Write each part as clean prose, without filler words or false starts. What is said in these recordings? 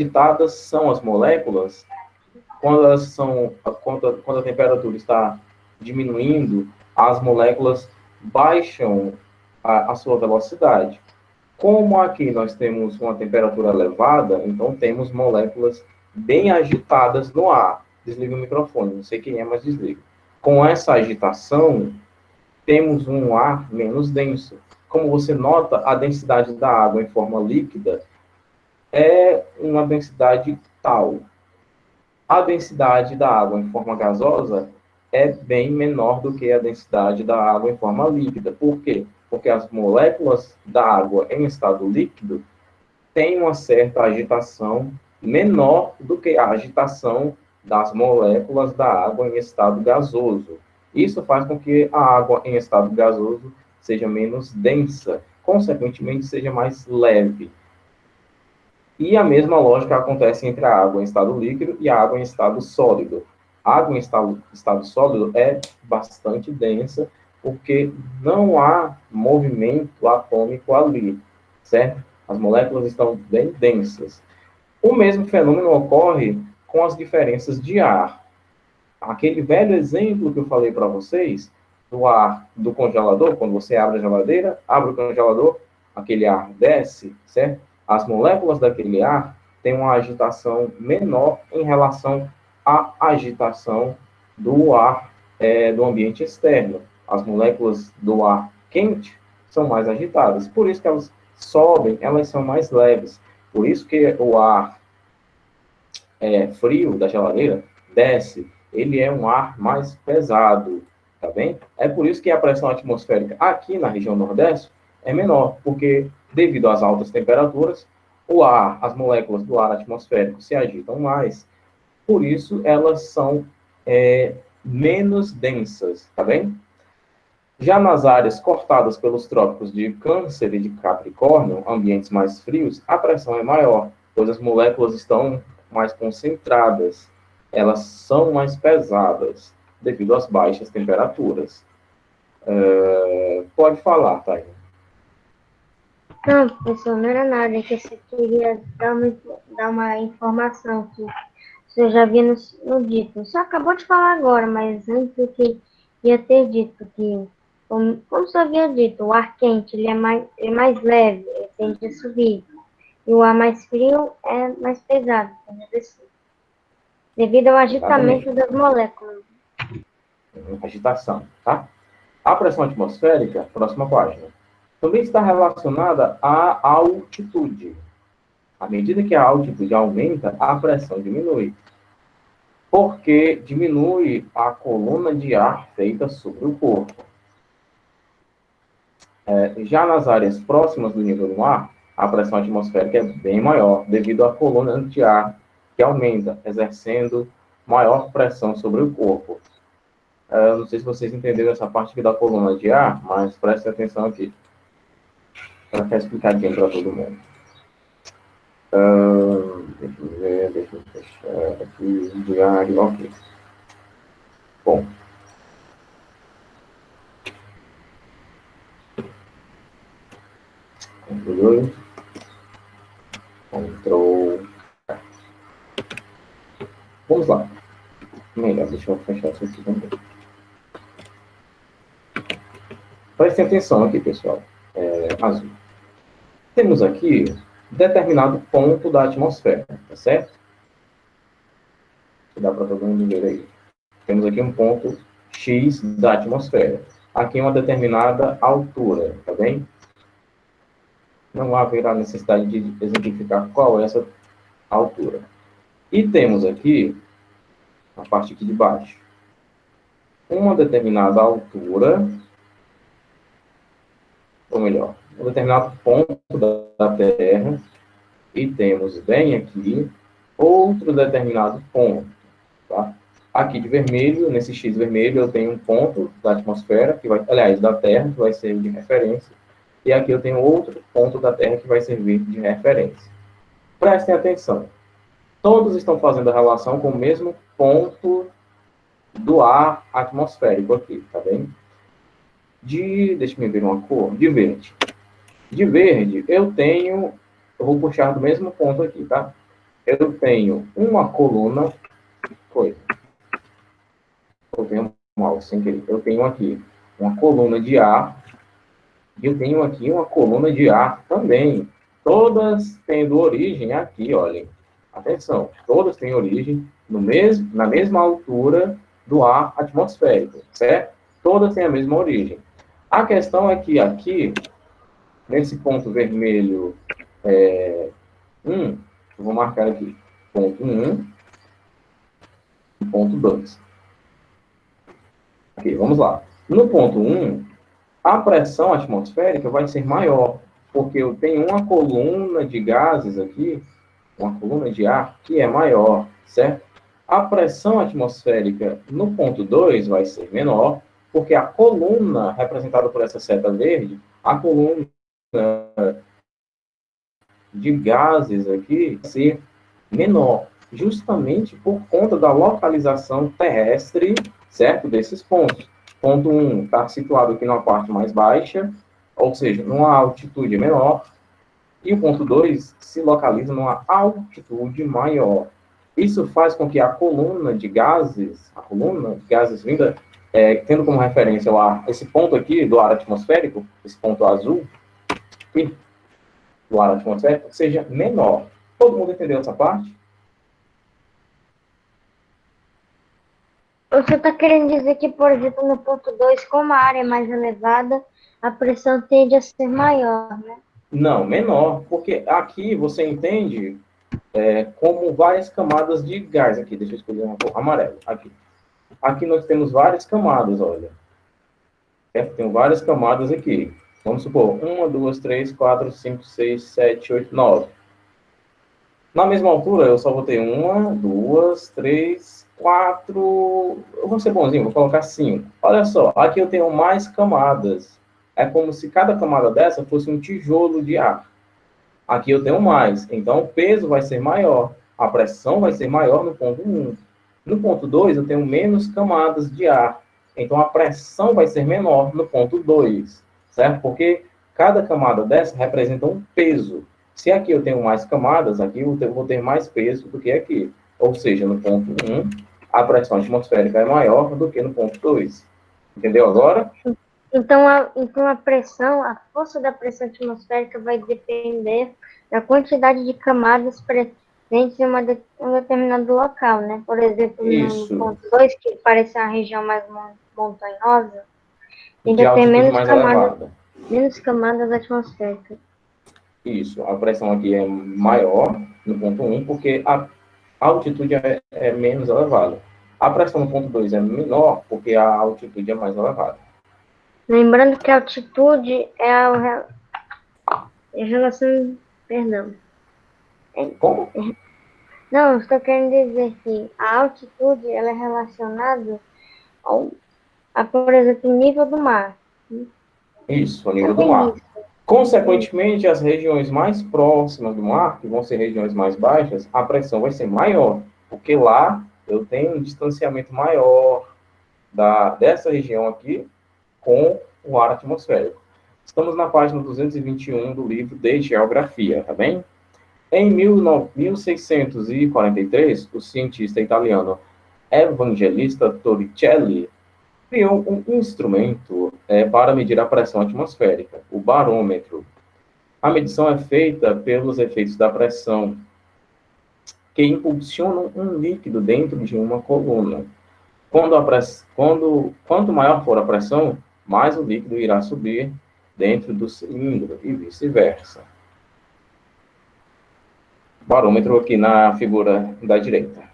agitadas são as moléculas quando elas são, quando a temperatura está diminuindo, as moléculas baixam a sua velocidade. Como aqui nós temos uma temperatura elevada, então temos moléculas bem agitadas no ar. Desliga o microfone, não sei quem é, mas desliga. Com essa agitação, temos um ar menos denso. Como você nota, a densidade da água em forma líquida é uma densidade tal. A densidade da água em forma gasosa é bem menor do que a densidade da água em forma líquida. Por quê? Porque as moléculas da água em estado líquido têm uma certa agitação menor do que a agitação das moléculas da água em estado gasoso. Isso faz com que a água em estado gasoso seja menos densa, consequentemente seja mais leve. E a mesma lógica acontece entre a água em estado líquido e a água em estado sólido. A água em estado sólido é bastante densa, porque não há movimento atômico ali, certo? As moléculas estão bem densas. O mesmo fenômeno ocorre com as diferenças de ar. Aquele velho exemplo que eu falei para vocês, do ar do congelador, quando você abre a geladeira, abre o congelador, aquele ar desce, certo? As moléculas daquele ar têm uma agitação menor em relação à agitação do ar do ambiente externo. As moléculas do ar quente são mais agitadas, por isso que elas sobem, elas são mais leves. Por isso que o ar frio da geladeira desce, ele é um ar mais pesado, tá bem? É por isso que a pressão atmosférica aqui na região Nordeste é menor, porque devido às altas temperaturas, o ar, as moléculas do ar atmosférico se agitam mais, por isso elas são menos densas, tá bem? Já nas áreas cortadas pelos trópicos de Câncer e de Capricórnio, ambientes mais frios, a pressão é maior, pois as moléculas estão mais concentradas, elas são mais pesadas, devido às baixas temperaturas. Pode falar, Thay. Não, professor, não era nada, é que você queria dar uma informação que você já havia no dito. Você acabou de falar agora, mas antes eu ia ter dito que, como você havia dito, o ar quente ele é mais leve, ele tende a subir. E o ar mais frio é mais pesado, tende a descer. Devido ao agitamento Exatamente. das moléculas. Agitação, tá? A pressão atmosférica, próxima página, também está relacionada à altitude. À medida que a altitude aumenta, a pressão diminui, porque diminui a coluna de ar feita sobre o corpo. Já nas áreas próximas do nível do mar, a pressão atmosférica é bem maior, devido à coluna de ar que aumenta, exercendo maior pressão sobre o corpo. Não sei se vocês entenderam essa parte aqui da coluna de ar, mas prestem atenção aqui, para ficar explicadinho para todo mundo. Deixa eu ver, deixa eu fechar aqui, diário, ok. Bom. Ctrl 2, Ctrl. Vamos lá. Melhor, deixa eu fechar isso aqui também. Prestem atenção aqui, pessoal. Azul. Temos aqui determinado ponto da atmosfera, tá certo? Dá para todo mundo ver aí. Temos aqui um ponto X da atmosfera. Aqui uma determinada altura, tá bem? Não haverá necessidade de exemplificar qual é essa altura. E temos aqui, a parte aqui de baixo, uma determinada altura, ou melhor, um determinado ponto da Terra, e temos bem aqui outro determinado ponto, tá? Aqui de vermelho, nesse X vermelho, eu tenho um ponto da atmosfera, que vai, aliás, da Terra, que vai servir de referência, e aqui eu tenho outro ponto da Terra que vai servir de referência. Prestem atenção. Todos estão fazendo a relação com o mesmo ponto do ar atmosférico aqui, tá bem? Deixa eu ver uma cor, de verde. De verde, eu vou puxar do mesmo ponto aqui, tá? eu tenho uma coluna, eu tenho mal, sem querer, eu tenho aqui uma coluna de ar, e eu tenho aqui uma coluna de ar também, todas tendo origem aqui, olhem, atenção, todas têm origem na mesma altura do ar atmosférico, certo? Todas têm a mesma origem. A questão é que aqui, nesse ponto vermelho 1, eu vou marcar aqui, ponto 1 e ponto 2. Ok, vamos lá. No ponto 1, a pressão atmosférica vai ser maior, porque eu tenho uma coluna de gases aqui, uma coluna de ar, que é maior, certo? A pressão atmosférica no ponto 2 vai ser menor, porque a coluna representada por essa seta verde, a coluna de gases aqui vai ser menor, justamente por conta da localização terrestre, certo, desses pontos. Ponto 1 está situado aqui numa parte mais baixa, ou seja, numa altitude menor, e o ponto 2 se localiza numa altitude maior. Isso faz com que a coluna de gases vinda, tendo como referência o ar, esse ponto aqui do ar atmosférico, esse ponto azul, aqui, do ar atmosférico, seja menor. Todo mundo entendeu essa parte? Você está querendo dizer que, por exemplo, no ponto 2, como a área é mais elevada, a pressão tende a ser maior, né? Não, menor, porque aqui você entende como várias camadas de gás. Aqui, deixa eu escolher uma cor amarelo. Aqui nós temos várias camadas, olha. Tem várias camadas aqui. Vamos supor, 1, 2, 3, 4, 5, 6, 7, 8, 9. Na mesma altura, eu só vou ter 1, 2, 3, 4. Eu vou ser bonzinho, vou colocar 5. Olha só, aqui eu tenho mais camadas. É como se cada camada dessa fosse um tijolo de ar. Aqui eu tenho mais, então o peso vai ser maior, a pressão vai ser maior no ponto 1. No ponto 2, eu tenho menos camadas de ar, então a pressão vai ser menor no ponto 2, certo? Porque cada camada dessa representa um peso. Se aqui eu tenho mais camadas, aqui eu vou ter mais peso do que aqui. Ou seja, no ponto 1, a pressão atmosférica é maior do que no ponto 2. Entendeu agora? Então a pressão, a força da pressão atmosférica vai depender da quantidade de camadas presentes em um determinado local, né? Por exemplo, no Isso. ponto 2, que parece a região mais montanhosa, De ainda tem altitude mais elevada. menos camadas atmosféricas. Isso, a pressão aqui é maior no ponto 1, porque a altitude é menos elevada. A pressão no ponto 2 é menor, porque a altitude é mais elevada. Lembrando que a altitude é a relação. Perdão. Como? Não, estou querendo dizer que a altitude ela é relacionada por exemplo, o nível do mar. Isso, o nível do mar. Consequentemente, as regiões mais próximas do mar, que vão ser regiões mais baixas, a pressão vai ser maior, porque lá eu tenho um distanciamento maior dessa região aqui com o ar atmosférico. Estamos na página 221 do livro de Geografia, tá bem? Em 1643, o cientista italiano Evangelista Torricelli criou um instrumento para medir a pressão atmosférica, o barômetro. A medição é feita pelos efeitos da pressão, que impulsionam um líquido dentro de uma coluna. Quanto maior for a pressão, mais o líquido irá subir dentro do cilindro e vice-versa. Barômetro aqui na figura da direita.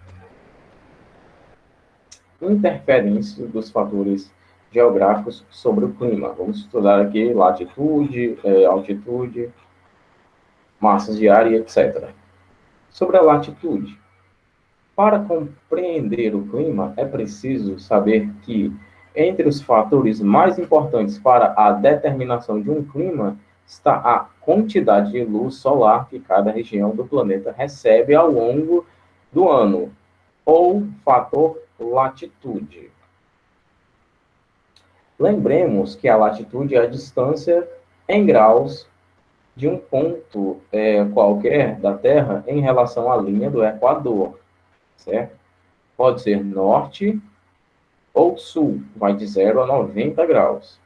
Interferência dos fatores geográficos sobre o clima. Vamos estudar aqui latitude, altitude, massas de ar e etc. Sobre a latitude. Para compreender o clima, é preciso saber que, entre os fatores mais importantes para a determinação de um clima, está a quantidade de luz solar que cada região do planeta recebe ao longo do ano, ou fator latitude. Lembremos que a latitude é a distância em graus de um ponto qualquer da Terra em relação à linha do Equador, certo? Pode ser norte ou sul, vai de 0 a 90 graus.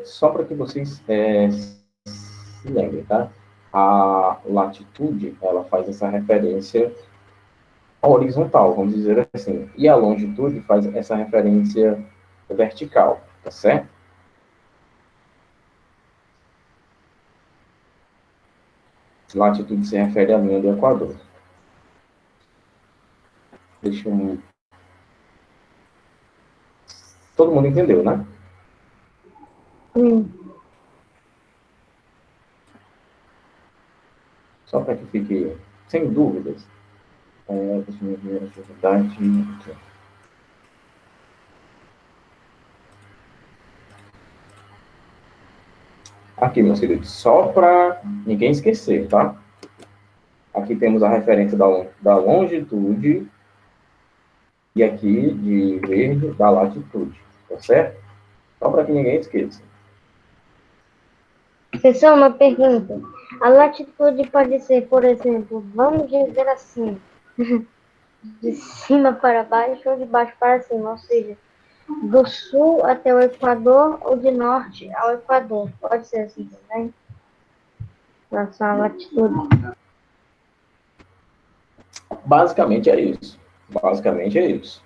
Só para que vocês se lembrem, tá? A latitude, ela faz essa referência horizontal, vamos dizer assim, e a longitude faz essa referência vertical, tá certo? Latitude se refere à linha do Equador. Deixa eu... Todo mundo entendeu, né? Só para que fique sem dúvidas. Deixa eu ver a atividade aqui. Aqui, meus queridos, só para ninguém esquecer, tá? Aqui temos a referência da longitude e aqui, de verde, da latitude, tá certo? Só para que ninguém esqueça. Pessoal, uma pergunta. A latitude pode ser, por exemplo, vamos dizer assim, de cima para baixo ou de baixo para cima, ou seja, do sul até o Equador ou de norte ao Equador. Pode ser assim também? Relação à latitude. Basicamente é isso. Basicamente é isso.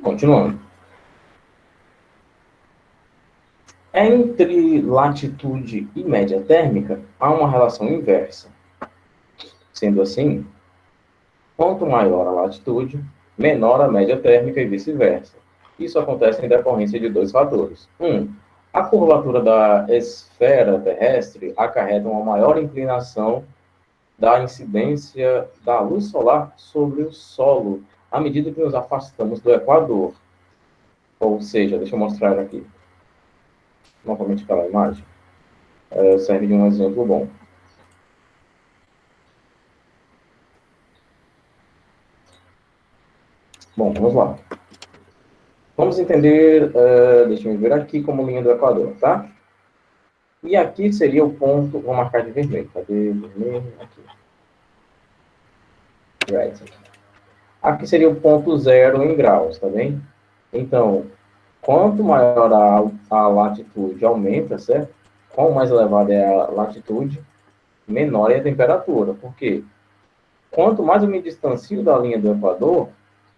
Continuando. Entre latitude e média térmica, há uma relação inversa. Sendo assim, quanto maior a latitude, menor a média térmica e vice-versa. Isso acontece em decorrência de dois fatores. A curvatura da esfera terrestre acarreta uma maior inclinação da incidência da luz solar sobre o solo à medida que nos afastamos do Equador. Ou seja, deixa eu mostrar aqui. Novamente aquela imagem. Serve de um exemplo bom. Bom, vamos lá. Vamos entender, deixa eu ver aqui como linha do Equador, tá? E aqui seria o ponto, vou marcar de vermelho. Cadê vermelho? Aqui. Right. Aqui seria o ponto zero em graus, tá bem? Então, quanto maior a latitude aumenta, certo? Quanto mais elevada é a latitude, menor é a temperatura. Por quê? Quanto mais eu me distancio da linha do Equador,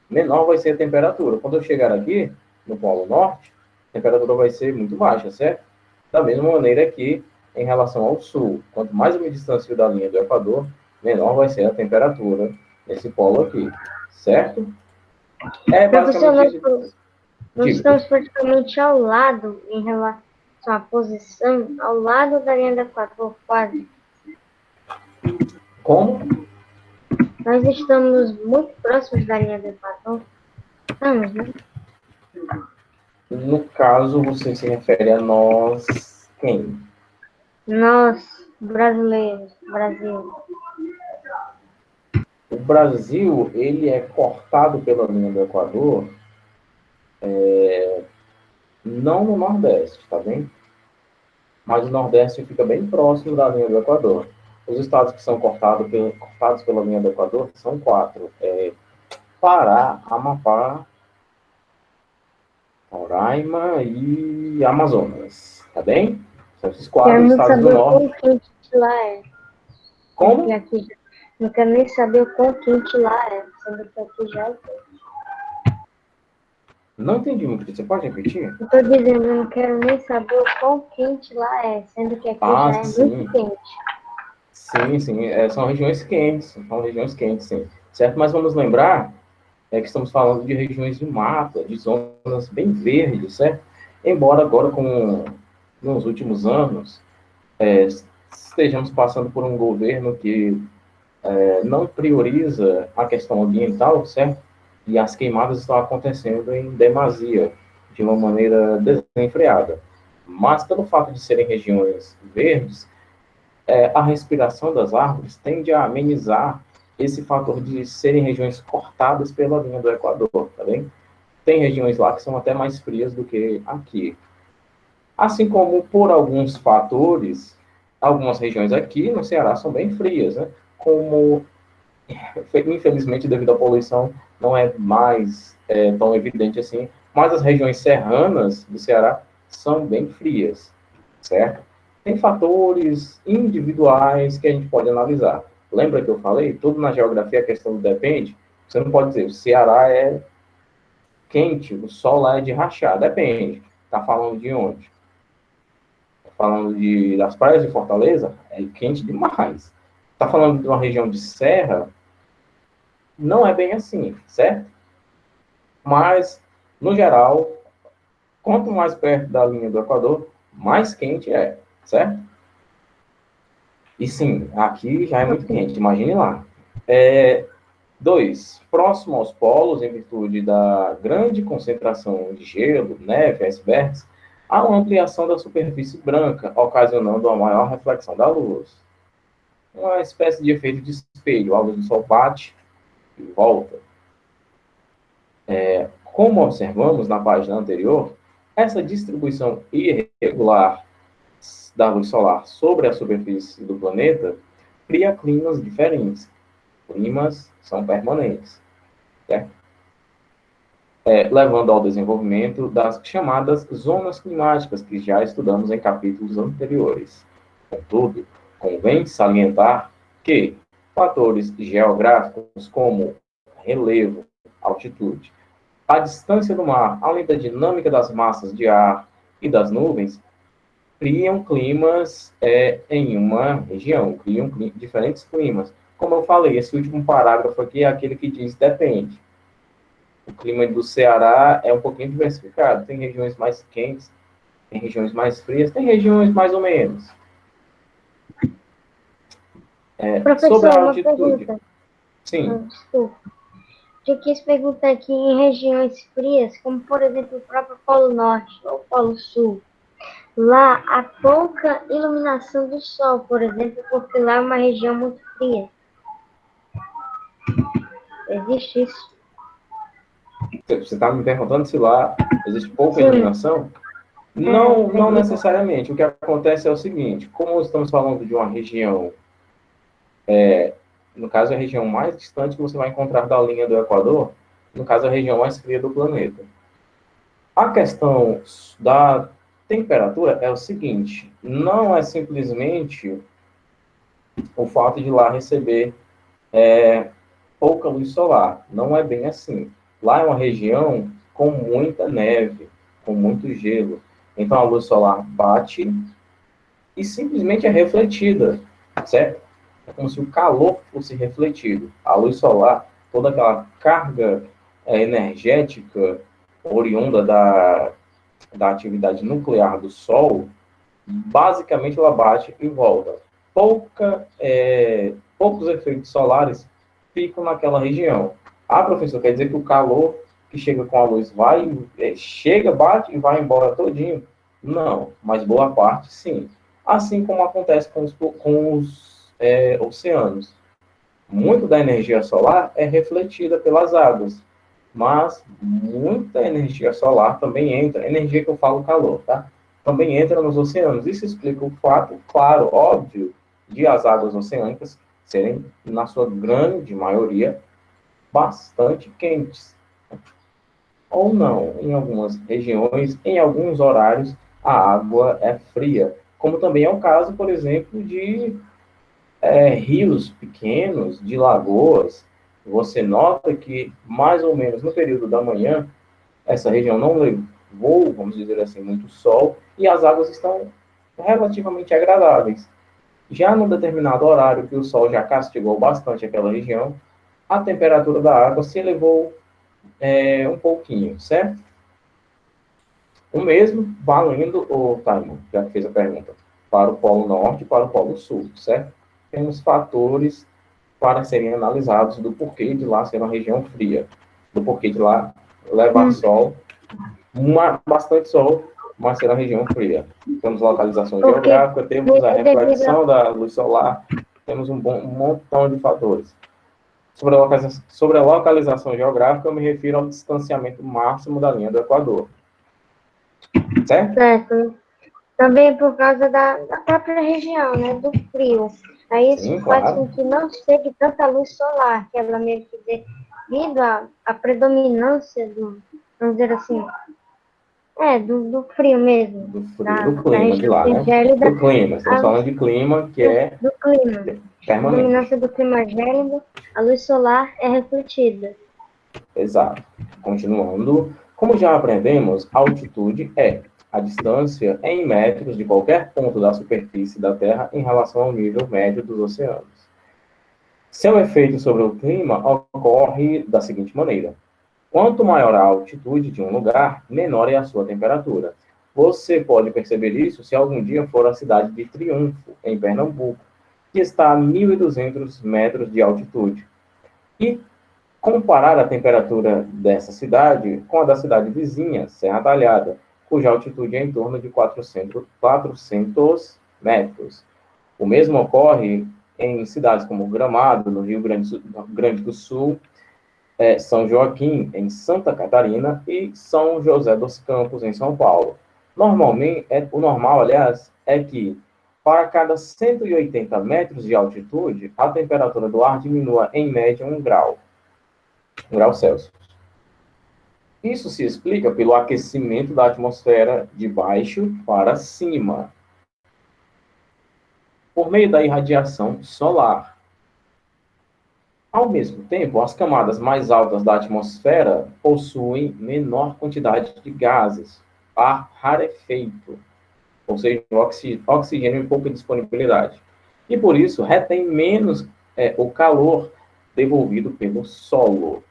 menor vai ser a temperatura. Quando eu chegar aqui, no Polo Norte, a temperatura vai ser muito baixa, certo? Da mesma maneira que em relação ao Sul. Quanto mais eu me distancio da linha do Equador, menor vai ser a temperatura nesse polo aqui, certo? É basicamente isso. Nós estamos praticamente ao lado, em relação à posição, ao lado da linha do Equador, quase. Como? Nós estamos muito próximos da linha do Equador. Estamos, né? No caso, você se refere a nós, quem? Nós, brasileiros, Brasil. O Brasil, ele é cortado pela linha do Equador, não no Nordeste, tá bem? Mas o Nordeste fica bem próximo da linha do Equador. Os estados que são cortados pela linha do Equador são 4. Pará, Amapá, Roraima e Amazonas, tá bem? São esses 4 estados do norte. Quão quente lá é. Como? Não quero nem saber o quão quente lá é, sendo que aqui já é quente. Não entendi muito. Você pode repetir? Eu tô dizendo, eu não quero nem saber o quão quente lá é, sendo que aqui já é muito quente. Sim. São regiões quentes. Sim. Certo? Mas vamos lembrar que estamos falando de regiões de mata, de zonas bem verdes, certo? Embora agora, nos últimos anos, estejamos passando por um governo que não prioriza a questão ambiental, certo? E as queimadas estão acontecendo em demasia, de uma maneira desenfreada. Mas, pelo fato de serem regiões verdes, a respiração das árvores tende a amenizar esse fator de serem regiões cortadas pela linha do Equador, tá bem? Tem regiões lá que são até mais frias do que aqui. Assim como, por alguns fatores, algumas regiões aqui no Ceará são bem frias, né? Como, infelizmente, devido à poluição, não é mais tão evidente assim, mas as regiões serranas do Ceará são bem frias, certo? Tem fatores individuais que a gente pode analisar. Lembra que eu falei? Tudo na geografia a questão do depende. Você não pode dizer, o Ceará é quente, o sol lá é de rachar. Depende. Está falando de onde? Falando das praias de Fortaleza, é quente demais. Está falando de uma região de serra, não é bem assim, certo? Mas, no geral, quanto mais perto da linha do Equador, mais quente é, certo? E sim, aqui já é muito quente, imagine lá. 2. Próximo aos polos, em virtude da grande concentração de gelo, neve, icebergs, há uma ampliação da superfície branca, ocasionando uma maior reflexão da luz. Uma espécie de efeito de espelho, a luz do sol bate e volta. Como observamos na página anterior, essa distribuição irregular da luz solar sobre a superfície do planeta cria climas diferentes. Climas são permanentes, certo? Levando ao desenvolvimento das chamadas zonas climáticas, que já estudamos em capítulos anteriores. Contudo, convém salientar que fatores geográficos como relevo, altitude, a distância do mar, além da dinâmica das massas de ar e das nuvens, criam climas em uma região, criam diferentes climas. Como eu falei, esse último parágrafo aqui é aquele que diz depende. O clima do Ceará é um pouquinho diversificado. Tem regiões mais quentes, tem regiões mais frias, tem regiões mais ou menos. Professor, Sobre a uma altitude. pergunta. Sim. Desculpa. Eu quis perguntar aqui em regiões frias, como por exemplo o próprio Polo Norte ou Polo Sul. Lá há pouca iluminação do sol, por exemplo, porque lá é uma região muito fria. Existe isso? Você está me perguntando se lá existe pouca Sim. iluminação? Não necessariamente. O que acontece é o seguinte, como estamos falando de uma região, no caso, a região mais distante que você vai encontrar da linha do Equador, no caso, a região mais fria do planeta. A questão da temperatura é o seguinte, não é simplesmente o fato de lá receber pouca luz solar. Não é bem assim. Lá é uma região com muita neve, com muito gelo. Então a luz solar bate e simplesmente é refletida, certo? É como se o calor fosse refletido. A luz solar, toda aquela carga energética oriunda da atividade nuclear do Sol, basicamente ela bate e volta. Poucos efeitos solares ficam naquela região. Ah, professor, quer dizer que o calor que chega com a luz chega, bate e vai embora todinho? Não, mas boa parte sim. Assim como acontece com os oceanos. Muito da energia solar é refletida pelas águas, mas muita energia solar também entra, energia que eu falo calor, tá? Também entra nos oceanos. Isso explica o fato, claro, óbvio, de as águas oceânicas serem, na sua grande maioria, bastante quentes. Ou não, em algumas regiões, em alguns horários, a água é fria. Como também é o caso, por exemplo, de rios pequenos, de lagoas. Você nota que, mais ou menos no período da manhã, essa região não levou, vamos dizer assim, muito sol, e as águas estão relativamente agradáveis. Já num determinado horário que o sol já castigou bastante aquela região, a temperatura da água se elevou um pouquinho, certo? O mesmo valendo, o Taimo, já que fez a pergunta, para o Polo Norte e para o Polo Sul, certo? Temos fatores para serem analisados do porquê de lá ser uma região fria, do porquê de lá levar sol, bastante sol, mas será região fria. Temos localização Porque geográfica, temos a devido reflexão da luz solar, temos um montão de fatores. Sobre a localização geográfica, eu me refiro ao distanciamento máximo da linha do Equador. Certo? certo. Também por causa da própria região, né? Do frio. Aí isso Sim, faz claro. com que não chegue tanta luz solar, que ela meio que devido à predominância do, vamos dizer assim, do frio mesmo, Do frio, do da clima de região lá, que é né? gélida, Do clima, estamos falando de clima que é do clima. A permanente. predominância do clima gélido, a luz solar é refletida. Exato. Continuando, como já aprendemos, altitude é a distância em metros de qualquer ponto da superfície da Terra em relação ao nível médio dos oceanos. Seu efeito sobre o clima ocorre da seguinte maneira: quanto maior a altitude de um lugar, menor é a sua temperatura. Você pode perceber isso se algum dia for à cidade de Triunfo, em Pernambuco, que está a 1.200 metros de altitude, e comparar a temperatura dessa cidade com a da cidade vizinha, Serra Talhada, cuja altitude é em torno de 400 metros. O mesmo ocorre em cidades como Gramado, no Rio Grande do Sul, São Joaquim, em Santa Catarina, e São José dos Campos, em São Paulo. Normalmente, o normal, aliás, é que para cada 180 metros de altitude, a temperatura do ar diminua em média 1 grau Celsius. Isso se explica pelo aquecimento da atmosfera de baixo para cima, por meio da irradiação solar. Ao mesmo tempo, as camadas mais altas da atmosfera possuem menor quantidade de gases, ar rarefeito, ou seja, oxigênio em pouca disponibilidade. E por isso retém menos o calor devolvido pelo solo.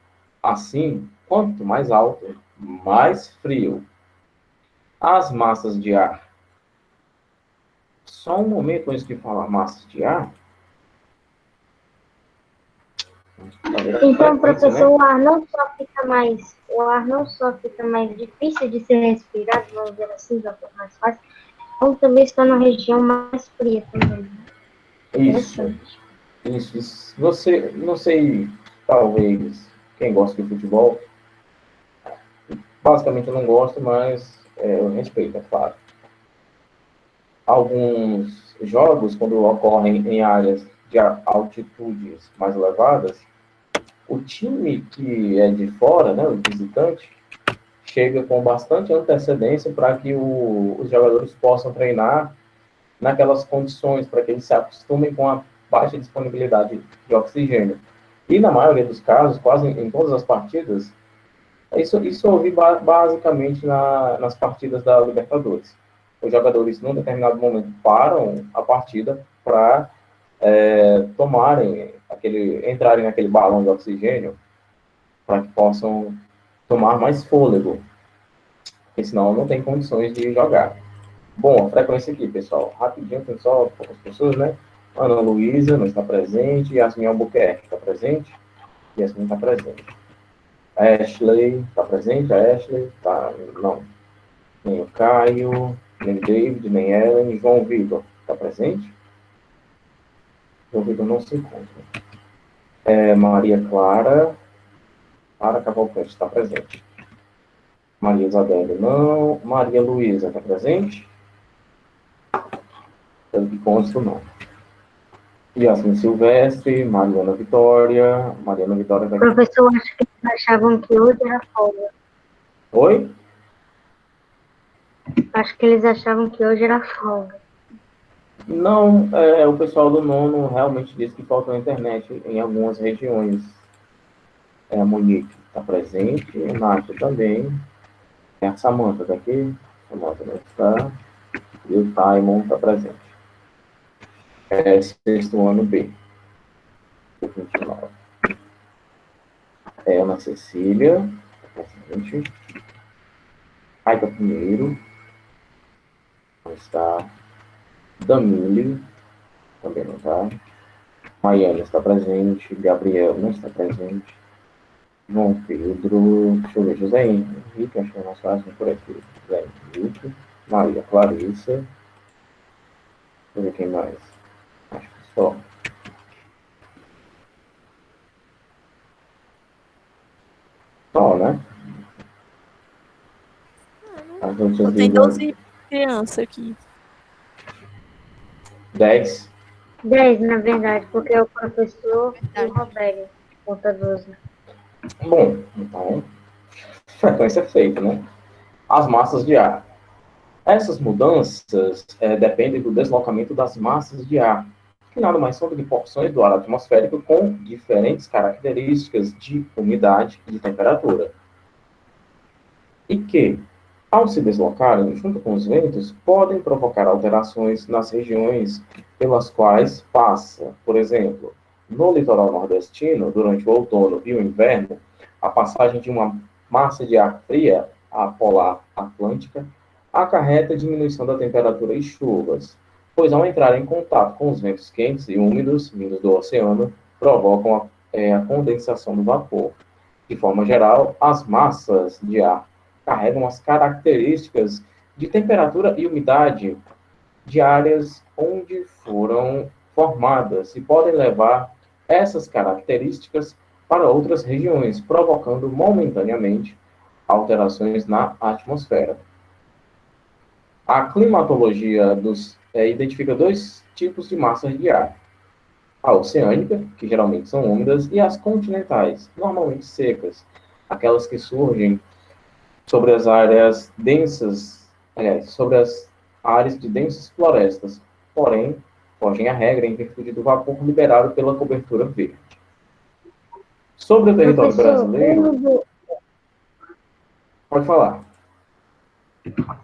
Assim, quanto mais alto, mais frio. As massas de ar. Só um momento antes de falar massas de ar. Então, Frequência, professor, né? o ar não só fica mais difícil de ser respirado, vamos dizer assim, da forma mais fácil, como também está na região mais fria também. Isso, isso. Você, não sei, talvez, quem gosta de futebol, basicamente eu não gosto, mas eu respeito, é claro. Alguns jogos, quando ocorrem em áreas de altitudes mais elevadas, o time que é de fora, né, o visitante, chega com bastante antecedência para que os jogadores possam treinar naquelas condições, para que eles se acostumem com a baixa disponibilidade de oxigênio. E na maioria dos casos, quase em todas as partidas, isso eu ouvi basicamente nas partidas da Libertadores. Os jogadores, num determinado momento, param a partida para entrarem naquele balão de oxigênio, para que possam tomar mais fôlego, porque senão não tem condições de jogar. Bom, a frequência aqui, pessoal, rapidinho, tem só poucas pessoas, né? Ana Luísa não está presente, Yasmin Albuquerque está presente, Yasmin está presente. A Ashley está presente, a Ashley está, não, nem o Caio, nem o David, nem Ellen, João Vitor está presente? João Vitor não se encontra. Maria Clara Cavalcante está presente. Maria Isabel não, Maria Luísa está presente? Pelo que consta, não. Yasmin Silvestre, Mariana Vitória vai... Professor, acho que eles achavam que hoje era folga. Oi? Acho que eles achavam que hoje era folga. Não, o pessoal do nono realmente disse que faltou internet em algumas regiões. A Monique está presente, o Nath também. A Samanta está aqui, a Samanta não está. E o Taimon está presente. Sexto ano B. 29. Ana Cecília, está presente. Aica Pinheiro, não está. Damile, também não está. Maiana está presente. Gabriel não está presente. João Pedro, deixa eu ver, José Henrique, acho que é mais fácil por aqui. José Henrique, Maria Clarissa. Deixa eu ver quem mais. Acho que só. Só, né? As Só outras tem línguas. 12 crianças aqui. 10. 10, na verdade, porque é o professor e o Verdade. Robério, conta 12. Bom, então, frequência feita, né? As massas de ar. Essas mudanças dependem do deslocamento das massas de ar, que nada mais são do que porções do ar atmosférico com diferentes características de umidade e de temperatura. E que, ao se deslocarem junto com os ventos, podem provocar alterações nas regiões pelas quais passa. Por exemplo, no litoral nordestino, durante o outono e o inverno, a passagem de uma massa de ar fria, a polar atlântica, acarreta diminuição da temperatura e chuvas, pois ao entrar em contato com os ventos quentes e úmidos vindos do oceano, provocam a condensação do vapor. De forma geral, as massas de ar carregam as características de temperatura e umidade de áreas onde foram formadas e podem levar essas características para outras regiões, provocando momentaneamente alterações na atmosfera. A climatologia identifica dois tipos de massas de ar: a oceânica, que geralmente são úmidas, e as continentais, normalmente secas, aquelas que surgem sobre as áreas densas, sobre as áreas de densas florestas, porém, fogem à regra em virtude do vapor liberado pela cobertura verde. Sobre o território Professor, brasileiro, pode falar.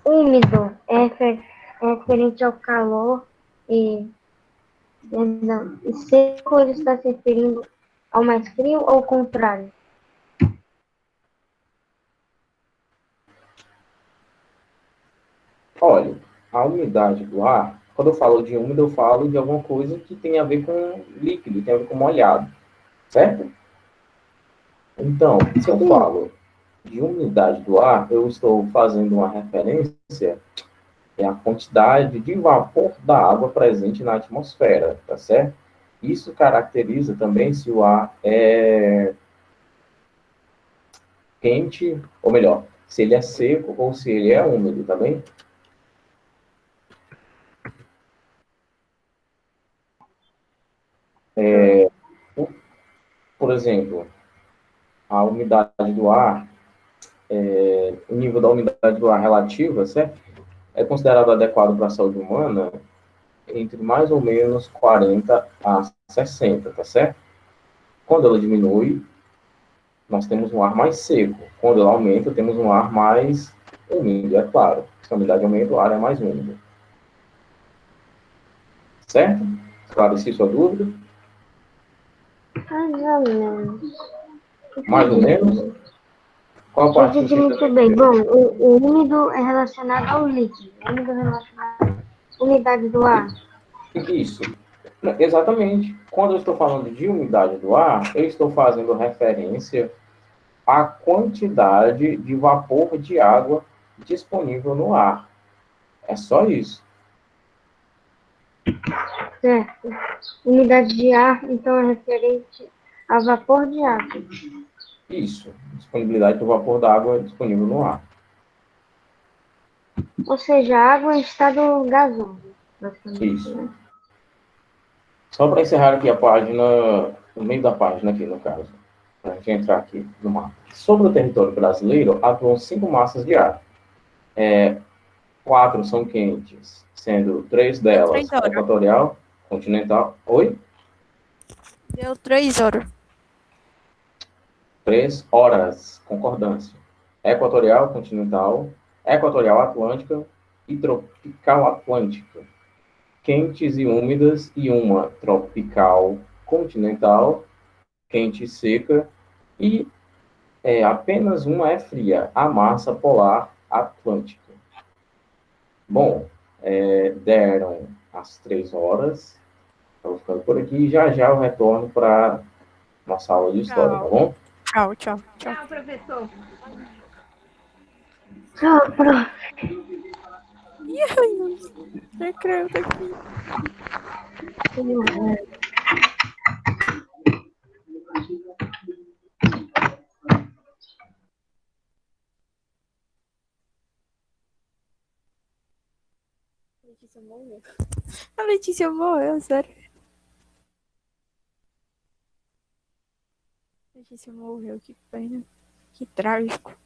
úmido é referente ao calor e, perdão, e seco ele está se referindo ao mais frio ou ao contrário? Olha, a umidade do ar, quando eu falo de úmido, eu falo de alguma coisa que tem a ver com líquido, tem a ver com molhado, certo? Então, se eu Sim. falo de umidade do ar, eu estou fazendo uma referência à quantidade de vapor da água presente na atmosfera, tá certo? Isso caracteriza também se o ar é quente, ou melhor, se ele é seco ou se ele é úmido, tá bem? Por exemplo, a umidade do ar, o nível da umidade do ar relativa, certo? É considerado adequado para a saúde humana entre mais ou menos 40 a 60, tá certo? Quando ela diminui, nós temos um ar mais seco. Quando ela aumenta, temos um ar mais úmido, é claro. Se a umidade aumenta, o ar é mais úmido. Certo? Esclareci sua dúvida? Mais ou menos. Mais ou menos? Qual parte Entendi você muito também? bem. Bom, o úmido é relacionado ao líquido. O úmido é relacionado à umidade do ar. Isso. Exatamente. Quando eu estou falando de umidade do ar, eu estou fazendo referência à quantidade de vapor de água disponível no ar. É só isso. Certo. Umidade de ar, então, é referente a vapor de água. Isso. Disponibilidade do vapor da água disponível no ar. Ou seja, a água em estado gasoso, basicamente, Isso. né? Só para encerrar aqui a página, no meio da página aqui, no caso, para a gente entrar aqui no mapa. Sobre o território brasileiro, atuam 5 massas de ar. 4 são quentes, sendo 3 Deu delas 3 horas. equatorial, continental. Oi? Deu 3 horas. 3 horas, concordância. Equatorial, continental, equatorial atlântica e tropical atlântica. Quentes e úmidas e uma tropical continental, quente e seca, e apenas uma é fria, a massa polar atlântica. Bom, deram as 3 horas, estou ficando por aqui, e já já eu retorno para nossa aula de história, tá Tchau. bom? Tchau, tchau, tchau. Tchau, professor. Tchau, prof. Ai, não acredito aqui. Letícia morreu. A Letícia morreu, sério. Letícia morreu, que pena. Que trágico.